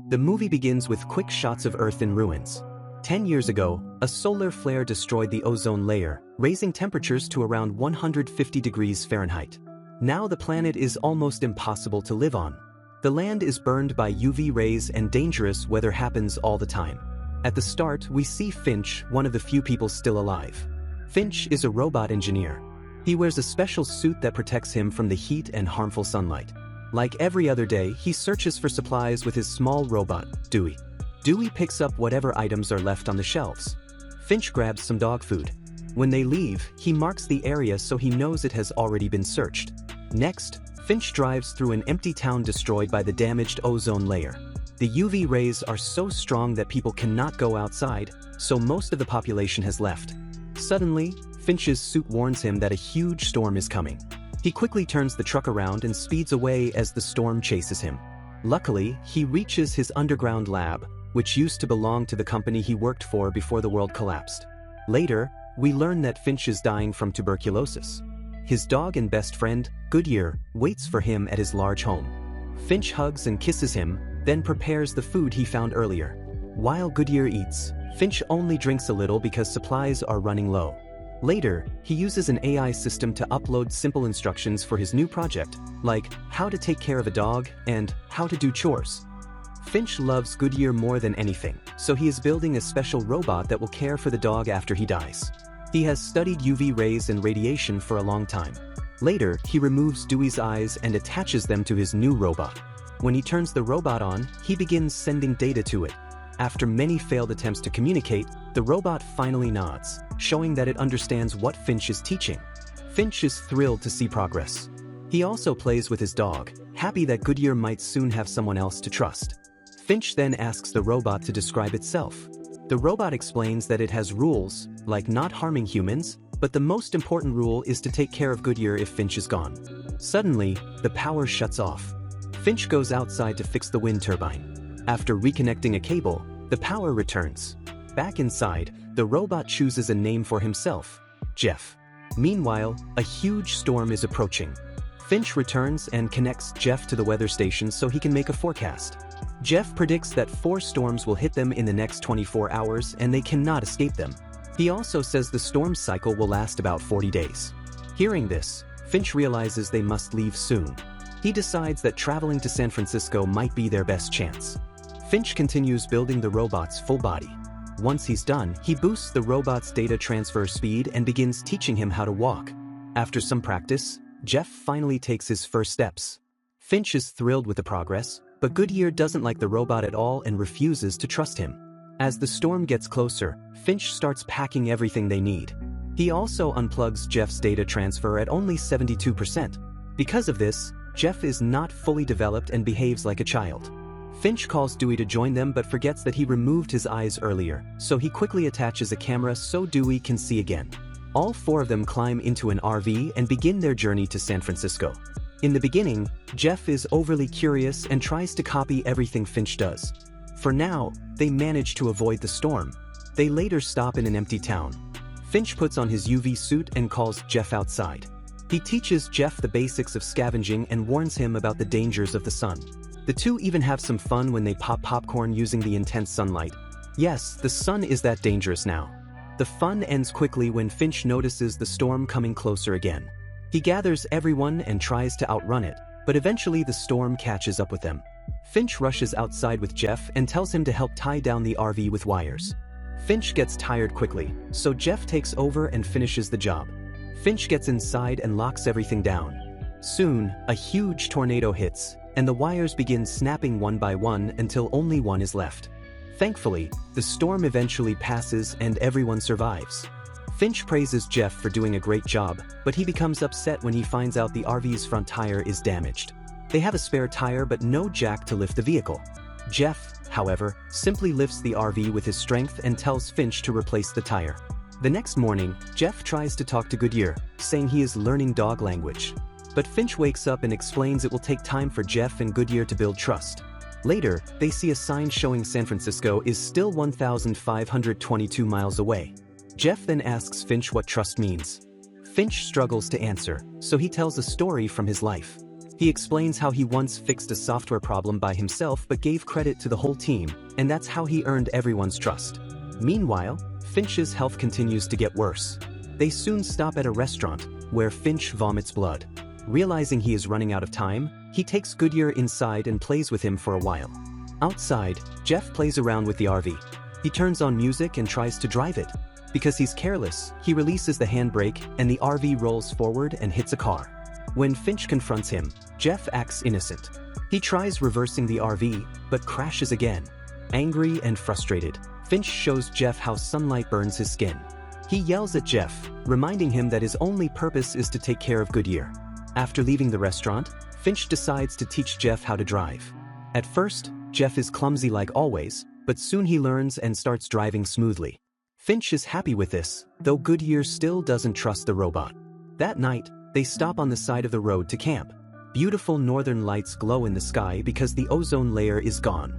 The movie begins with quick shots of Earth in ruins. 10 years ago, a solar flare destroyed the ozone layer, raising temperatures to around 150 degrees Fahrenheit. Now the planet is almost impossible to live on. The land is burned by UV rays and dangerous weather happens all the time. At the start, we see Finch, one of the few people still alive. Finch is a robot engineer. He wears a special suit that protects him from the heat and harmful sunlight. Like every other day, he searches for supplies with his small robot, Dewey. Dewey picks up whatever items are left on the shelves. Finch grabs some dog food. When they leave, he marks the area so he knows it has already been searched. Next, Finch drives through an empty town destroyed by the damaged ozone layer. The UV rays are so strong that people cannot go outside, so most of the population has left. Suddenly, Finch's suit warns him that a huge storm is coming. He quickly turns the truck around and speeds away as the storm chases him. Luckily, he reaches his underground lab, which used to belong to the company he worked for before the world collapsed. Later, we learn that Finch is dying from tuberculosis. His dog and best friend, Goodyear, waits for him at his large home. Finch hugs and kisses him, then prepares the food he found earlier. While Goodyear eats, Finch only drinks a little because supplies are running low. Later, he uses an AI system to upload simple instructions for his new project, like how to take care of a dog and how to do chores. Finch loves Goodyear more than anything, so he is building a special robot that will care for the dog after he dies. He has studied UV rays and radiation for a long time. Later, he removes Dewey's eyes and attaches them to his new robot. When he turns the robot on, he begins sending data to it. After many failed attempts to communicate, the robot finally nods, showing that it understands what Finch is teaching. Finch is thrilled to see progress. He also plays with his dog, happy that Goodyear might soon have someone else to trust. Finch then asks the robot to describe itself. The robot explains that it has rules, like not harming humans, but the most important rule is to take care of Goodyear if Finch is gone. Suddenly, the power shuts off. Finch goes outside to fix the wind turbine. After reconnecting a cable, the power returns. Back inside, the robot chooses a name for himself, Jeff. Meanwhile, a huge storm is approaching. Finch returns and connects Jeff to the weather station so he can make a forecast. Jeff predicts that 4 storms will hit them in the next 24 hours and they cannot escape them. He also says the storm cycle will last about 40 days. Hearing this, Finch realizes they must leave soon. He decides that traveling to San Francisco might be their best chance. Finch continues building the robot's full body. Once he's done, he boosts the robot's data transfer speed and begins teaching him how to walk. After some practice, Jeff finally takes his first steps. Finch is thrilled with the progress, but Goodyear doesn't like the robot at all and refuses to trust him. As the storm gets closer, Finch starts packing everything they need. He also unplugs Jeff's data transfer at only 72%. Because of this, Jeff is not fully developed and behaves like a child. Finch calls Dewey to join them but forgets that he removed his eyes earlier, so he quickly attaches a camera so Dewey can see again. All 4 of them climb into an RV and begin their journey to San Francisco. In the beginning, Jeff is overly curious and tries to copy everything Finch does. For now, they manage to avoid the storm. They later stop in an empty town. Finch puts on his UV suit and calls Jeff outside. He teaches Jeff the basics of scavenging and warns him about the dangers of the sun. The two even have some fun when they pop popcorn using the intense sunlight. Yes, the sun is that dangerous now. The fun ends quickly when Finch notices the storm coming closer again. He gathers everyone and tries to outrun it, but eventually the storm catches up with them. Finch rushes outside with Jeff and tells him to help tie down the RV with wires. Finch gets tired quickly, so Jeff takes over and finishes the job. Finch gets inside and locks everything down. Soon, a huge tornado hits, and the wires begin snapping one by one until only one is left. Thankfully, the storm eventually passes and everyone survives. Finch praises Jeff for doing a great job, but he becomes upset when he finds out the RV's front tire is damaged. They have a spare tire but no jack to lift the vehicle. Jeff, however, simply lifts the RV with his strength and tells Finch to replace the tire. The next morning, Jeff tries to talk to Goodyear, saying he is learning dog language. But Finch wakes up and explains it will take time for Jeff and Goodyear to build trust. Later, they see a sign showing San Francisco is still 1,522 miles away. Jeff then asks Finch what trust means. Finch struggles to answer, so he tells a story from his life. He explains how he once fixed a software problem by himself but gave credit to the whole team, and that's how he earned everyone's trust. Meanwhile, Finch's health continues to get worse. They soon stop at a restaurant, where Finch vomits blood. Realizing he is running out of time, he takes Goodyear inside and plays with him for a while. Outside, Jeff plays around with the RV. He turns on music and tries to drive it. Because he's careless, he releases the handbrake and the RV rolls forward and hits a car. When Finch confronts him, Jeff acts innocent. He tries reversing the RV, but crashes again. Angry and frustrated, Finch shows Jeff how sunlight burns his skin. He yells at Jeff, reminding him that his only purpose is to take care of Goodyear. After leaving the restaurant, Finch decides to teach Jeff how to drive. At first, Jeff is clumsy like always, but soon he learns and starts driving smoothly. Finch is happy with this, though Goodyear still doesn't trust the robot. That night, they stop on the side of the road to camp. Beautiful northern lights glow in the sky because the ozone layer is gone.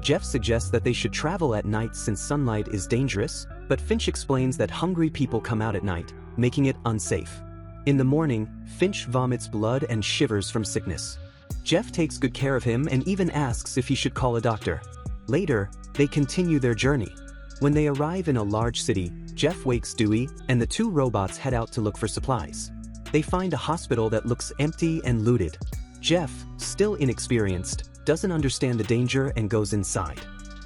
Jeff suggests that they should travel at night since sunlight is dangerous, but Finch explains that hungry people come out at night, making it unsafe. In the morning, Finch vomits blood and shivers from sickness. Jeff takes good care of him and even asks if he should call a doctor. Later, they continue their journey. When they arrive in a large city, Jeff wakes Dewey, and the two robots head out to look for supplies. They find a hospital that looks empty and looted. Jeff, still inexperienced, doesn't understand the danger and goes inside.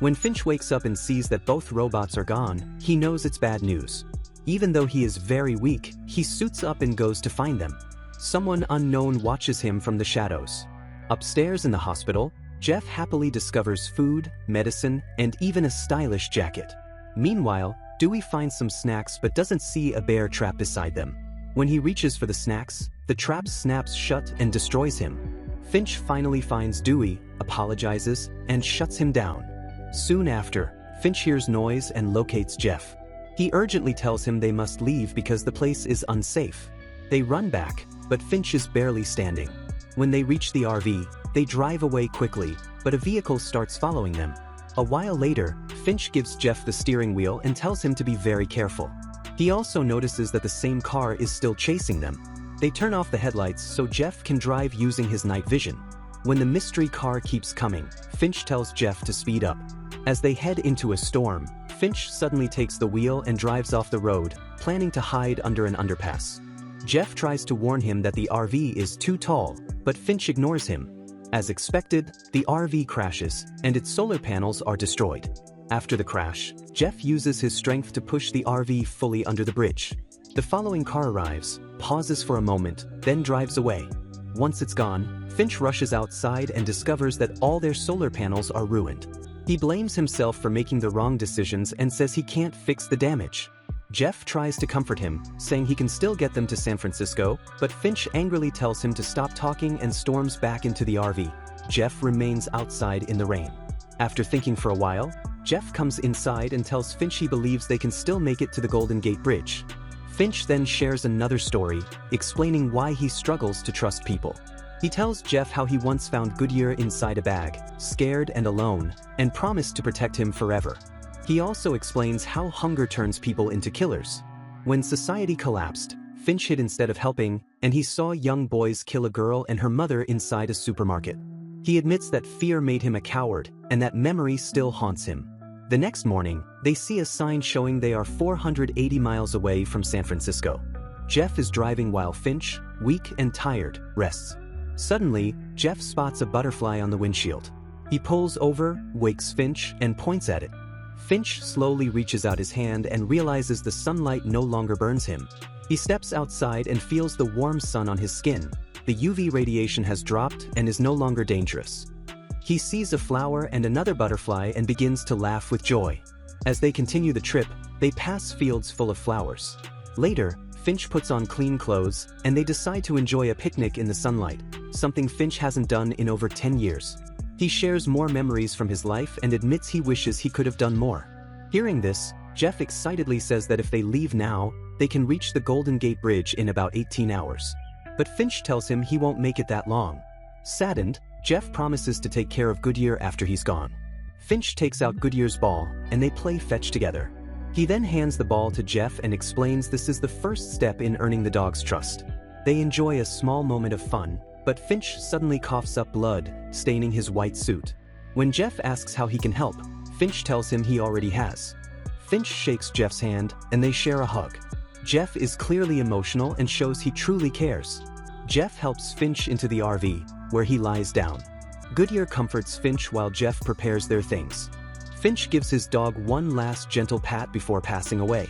When Finch wakes up and sees that both robots are gone, he knows it's bad news. Even though he is very weak, he suits up and goes to find them. Someone unknown watches him from the shadows. Upstairs in the hospital, Jeff happily discovers food, medicine, and even a stylish jacket. Meanwhile, Dewey finds some snacks but doesn't see a bear trap beside them. When he reaches for the snacks, the trap snaps shut and destroys him. Finch finally finds Dewey, apologizes, and shuts him down. Soon after, Finch hears noise and locates Jeff. He urgently tells him they must leave because the place is unsafe. They run back, but Finch is barely standing. When they reach the RV, they drive away quickly, but a vehicle starts following them. A while later, Finch gives Jeff the steering wheel and tells him to be very careful. He also notices that the same car is still chasing them. They turn off the headlights so Jeff can drive using his night vision. When the mystery car keeps coming, Finch tells Jeff to speed up. As they head into a storm, Finch suddenly takes the wheel and drives off the road, planning to hide under an underpass. Jeff tries to warn him that the RV is too tall, but Finch ignores him. As expected, the RV crashes, and its solar panels are destroyed. After the crash, Jeff uses his strength to push the RV fully under the bridge. The following car arrives, pauses for a moment, then drives away. Once it's gone, Finch rushes outside and discovers that all their solar panels are ruined. He blames himself for making the wrong decisions and says he can't fix the damage. Jeff tries to comfort him, saying he can still get them to San Francisco, but Finch angrily tells him to stop talking and storms back into the RV. Jeff remains outside in the rain. After thinking for a while, Jeff comes inside and tells Finch he believes they can still make it to the Golden Gate Bridge. Finch then shares another story, explaining why he struggles to trust people. He tells Jeff how he once found Goodyear inside a bag, scared and alone, and promised to protect him forever. He also explains how hunger turns people into killers. When society collapsed, Finch hid instead of helping, and he saw young boys kill a girl and her mother inside a supermarket. He admits that fear made him a coward, and that memory still haunts him. The next morning, they see a sign showing they are 480 miles away from San Francisco. Jeff is driving while Finch, weak and tired, rests. Suddenly, Jeff spots a butterfly on the windshield. He pulls over, wakes Finch, and points at it. Finch slowly reaches out his hand and realizes the sunlight no longer burns him. He steps outside and feels the warm sun on his skin. The UV radiation has dropped and is no longer dangerous. He sees a flower and another butterfly and begins to laugh with joy. As they continue the trip, they pass fields full of flowers. Later, Finch puts on clean clothes, and they decide to enjoy a picnic in the sunlight, something Finch hasn't done in over 10 years. He shares more memories from his life and admits he wishes he could have done more. Hearing this, Jeff excitedly says that if they leave now, they can reach the Golden Gate Bridge in about 18 hours. But Finch tells him he won't make it that long. Saddened, Jeff promises to take care of Goodyear after he's gone. Finch takes out Goodyear's ball, and they play fetch together. He then hands the ball to Jeff and explains this is the first step in earning the dog's trust. They enjoy a small moment of fun, but Finch suddenly coughs up blood, staining his white suit. When Jeff asks how he can help, Finch tells him he already has. Finch shakes Jeff's hand, and they share a hug. Jeff is clearly emotional and shows he truly cares. Jeff helps Finch into the RV, where he lies down. Goodyear comforts Finch while Jeff prepares their things. Finch gives his dog one last gentle pat before passing away.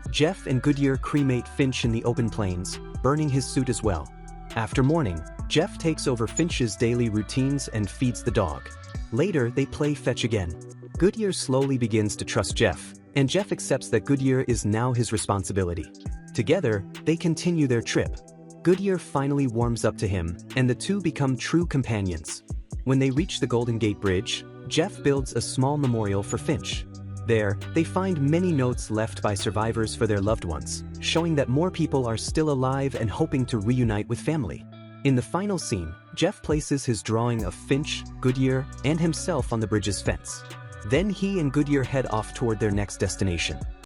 Jeff and Goodyear cremate Finch in the open plains, burning his suit as well. After mourning, Jeff takes over Finch's daily routines and feeds the dog. Later, they play fetch again. Goodyear slowly begins to trust Jeff, and Jeff accepts that Goodyear is now his responsibility. Together, they continue their trip. Goodyear finally warms up to him, and the two become true companions. When they reach the Golden Gate Bridge, Jeff builds a small memorial for Finch. There, they find many notes left by survivors for their loved ones, showing that more people are still alive and hoping to reunite with family. In the final scene, Jeff places his drawing of Finch, Goodyear, and himself on the bridge's fence. Then he and Goodyear head off toward their next destination.